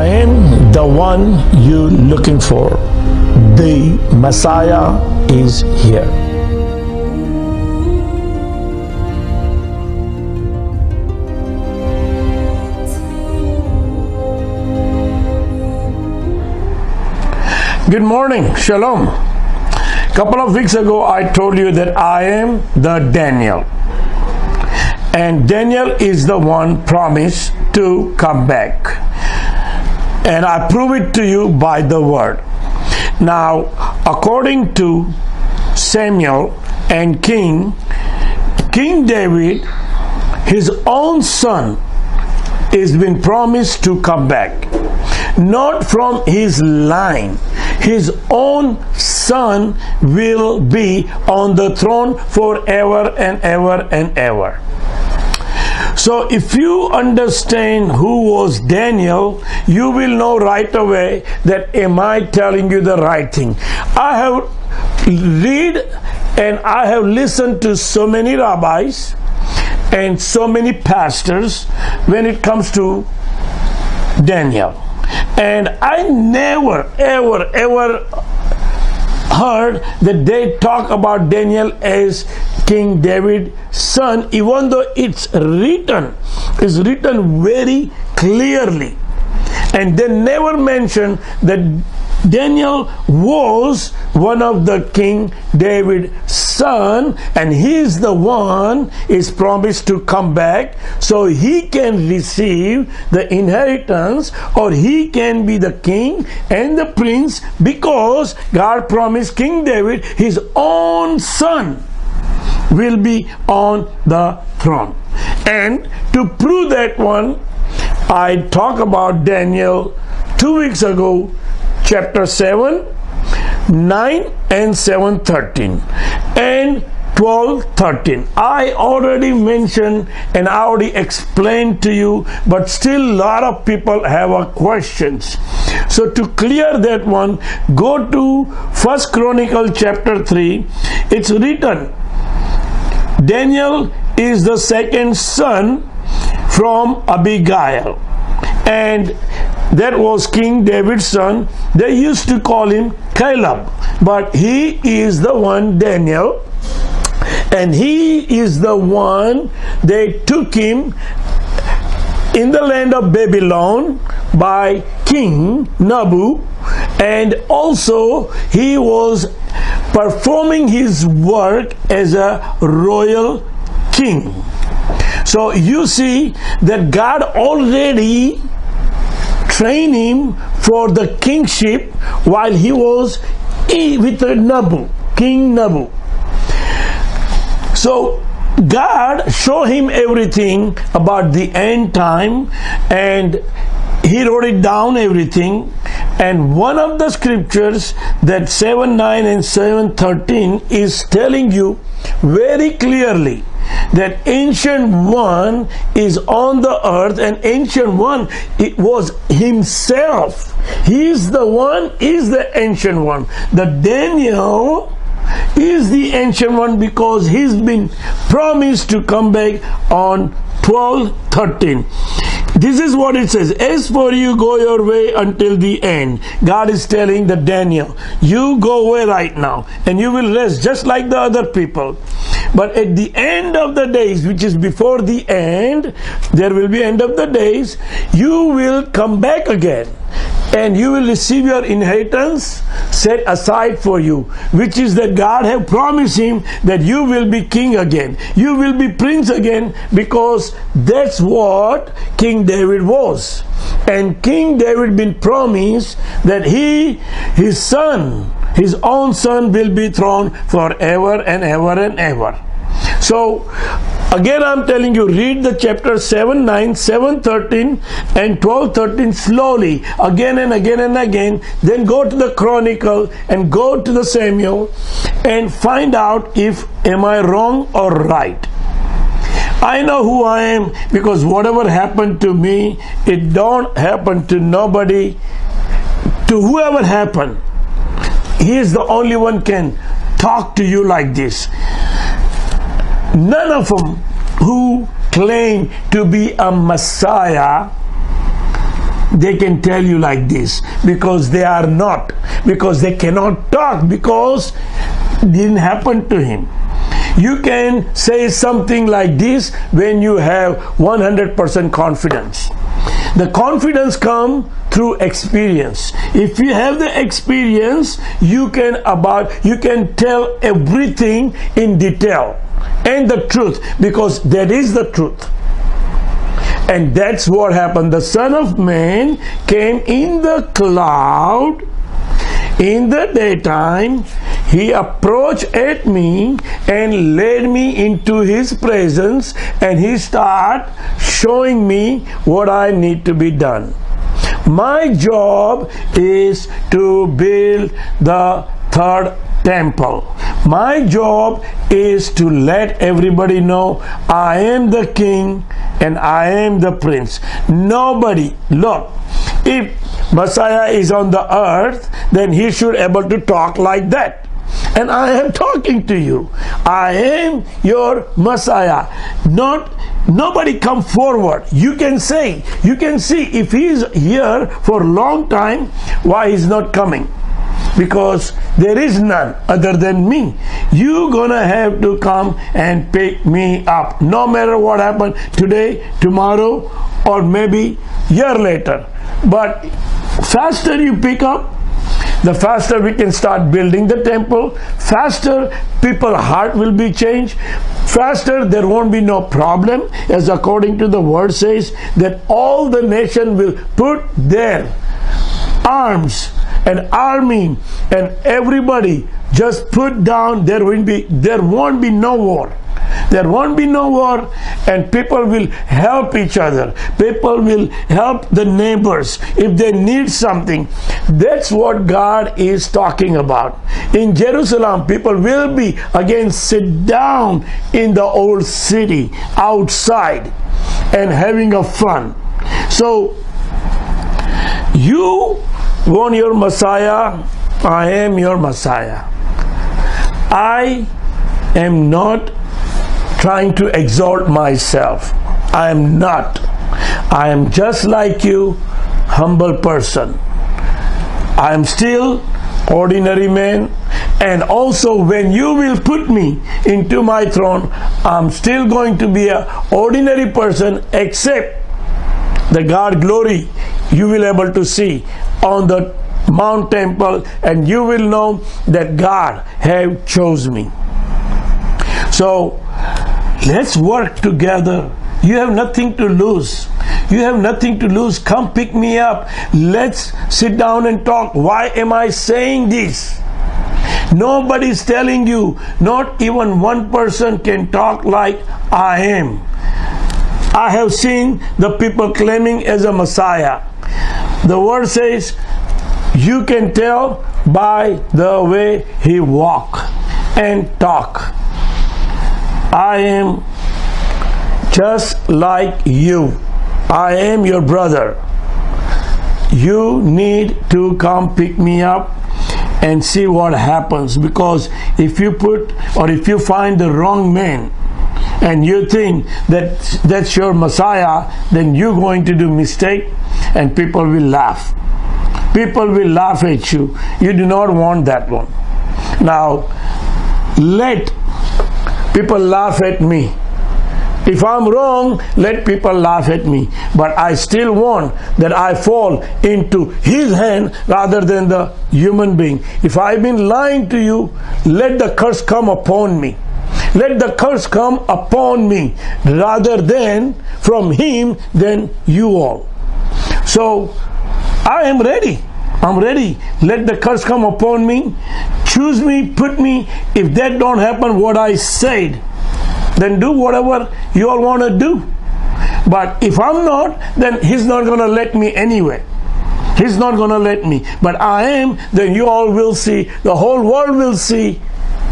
I am the one you're looking for. The Messiah is here. Good morning, Shalom. Couple of weeks ago I told you that I am the Daniel. And Daniel is the one promised to come back. And I prove it to you by the word. Now, according to Samuel and King David, his own son is been promised to come back. Not from his line. His own son will be on the throne forever and ever and ever. So if you understand who was Daniel, you will know right away that am I telling you the right thing. I have read and I have listened to so many rabbis and so many pastors when it comes to Daniel. And I never ever heard that they talk about Daniel as King David's son, even though it's written very clearly. And they never mention that Daniel was one of the King David's son, and he's the one is promised to come back so he can receive the inheritance, or he can be the king and the prince, because God promised King David his own son will be on the throne. And to prove that one, I talked about Daniel 2 weeks ago, chapter 7, 9 and 7:13 and 12:13. I already mentioned and I already explained to you, but still a lot of people have questions. So to clear that one, go to 1 Chronicle chapter 3. It's written, Daniel is the second son from Abigail, and that was King David's son. They used to call him Caleb, but he is the one, Daniel, and he is the one they took him in the land of Babylon by King Nabu, and also he was performing his work as a royal king. So you see that God already trained him for the kingship while he was with Nabu, King Nabu. So God showed him everything about the end time, and he wrote it down everything. And one of the scriptures, that 7:9 and 7:13, is telling you very clearly that Ancient One is on the earth, and Ancient One, it was himself. He is the one, is the Ancient One. The Daniel is the Ancient One because he's been promised to come back on 12:13. This is what it says. As for you, go your way until the end. God is telling the Daniel, you go away right now and you will rest just like the other people. But at the end of the days, which is before the end, there will be end of the days, you will come back again. And you will receive your inheritance set aside for you, which is that God have promised him that you will be king again. You will be prince again, because that's what King David was. And King David been promised that his son, his own son, will be thrown forever and ever and ever. So again I'm telling you, read the chapter 7, 9, 7:13 and 12:13 slowly, again and again and again. Then go to the Chronicle and go to the Samuel and find out if am I wrong or right. I know who I am, because whatever happened to me, it don't happen to nobody. To whoever happened, he is the only one can talk to you like this. None of them who claim to be a Messiah they can tell you like this, because they are not, because they cannot talk, because it didn't happen to him. You can say something like this when you have 100% confidence. The confidence comes through experience. If you have the experience, you can tell everything in detail and the truth, because that is the truth. And that's what happened. The Son of Man came in the cloud in the daytime. He approached at me and led me into his presence, and he started showing me what I need to be done. My job is to build the third temple. My job is to let everybody know I am the king and I am the prince. Nobody, look, if Messiah is on the earth, then he should be able to talk like that. And I am talking to you. I am your Messiah. Nobody come forward. You can see if he is here for a long time, why he's not coming? Because there is none other than me. You gonna have to come and pick me up, no matter what happened today, tomorrow, or maybe year later. But faster you pick up, the faster we can start building the temple. Faster people's heart will be changed. Faster there won't be no problem, as according to the word says that all the nation will put their arms and army and everybody just put down. There won't be no war. There won't be no war, and people will help each other. People will help the neighbors if they need something. That's what God is talking about. In Jerusalem, people will be again sit down in the old city outside and having a fun. So you want your Messiah? I am your Messiah. I am not trying to exalt myself. I am not. I am just like you, humble person. I am still ordinary man, and also when you will put me into my throne, I'm still going to be an ordinary person, except the God glory you will able to see on the Mount Temple, and you will know that God have chose me. So let's work together. You have nothing to lose. You have nothing to lose. Come pick me up. Let's sit down and talk. Why am I saying this? Nobody is telling you. Not even one person can talk like I am. I have seen the people claiming as a Messiah. The word says you can tell by the way he walk and talk. I am just like you. I am your brother. You need to come pick me up and see what happens, because if you find the wrong man and you think that that's your Messiah, then you're going to do mistake and people will laugh. People will laugh at you. You do not want that one. Now, let people laugh at me. If I'm wrong, let people laugh at me. But I still want that I fall into his hand rather than the human being. If I've been lying to you, let the curse come upon me. Let the curse come upon me rather than from him than you all. So I am ready. I'm ready. Let the curse come upon me. Choose me, put me. If that don't happen what I said, then do whatever you all want to do. But if I'm not, then he's not going to let me anyway. He's not going to let me. But I am, then you all will see, the whole world will see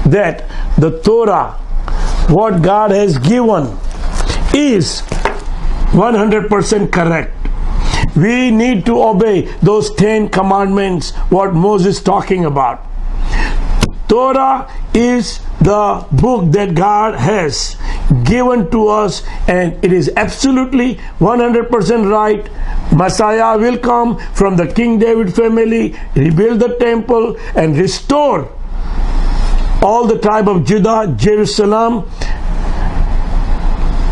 that the Torah, what God has given, is 100% correct. We need to obey those 10 commandments, what Moses is talking about. Torah is the book that God has given to us, and it is absolutely 100% right, Messiah will come from the King David family, rebuild the temple, and restore all the tribe of Judah, Jerusalem,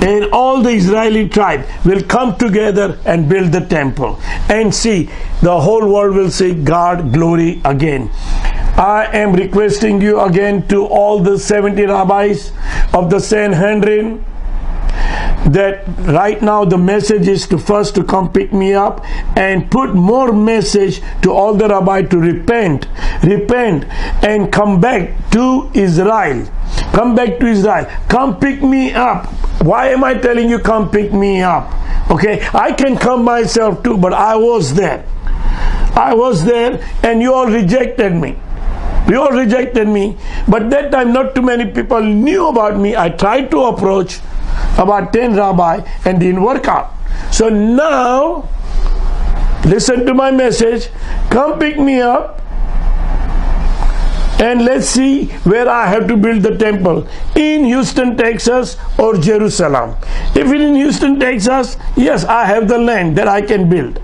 and all the Israeli tribe will come together and build the temple. And see, the whole world will see God glory again. I am requesting you again to all the 70 rabbis of the Sanhedrin that right now the message is to first to come pick me up and put more message to all the rabbi to repent and come back to Israel. Come back to Israel. Come pick me up. Why am I telling you come pick me up? Okay, I can come myself too, but I was there. I was there and you all rejected me. You all rejected me. But that time not too many people knew about me. I tried to approach about 10 rabbi and didn't work out. So now, listen to my message. Come pick me up and let's see where I have to build the temple. In Houston, Texas or Jerusalem. If it is in Houston, Texas, yes, I have the land that I can build.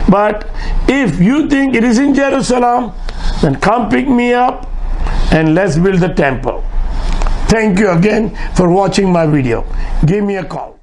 But if you think it is in Jerusalem, then come pick me up and let's build the temple. Thank you again for watching my video. Give me a call.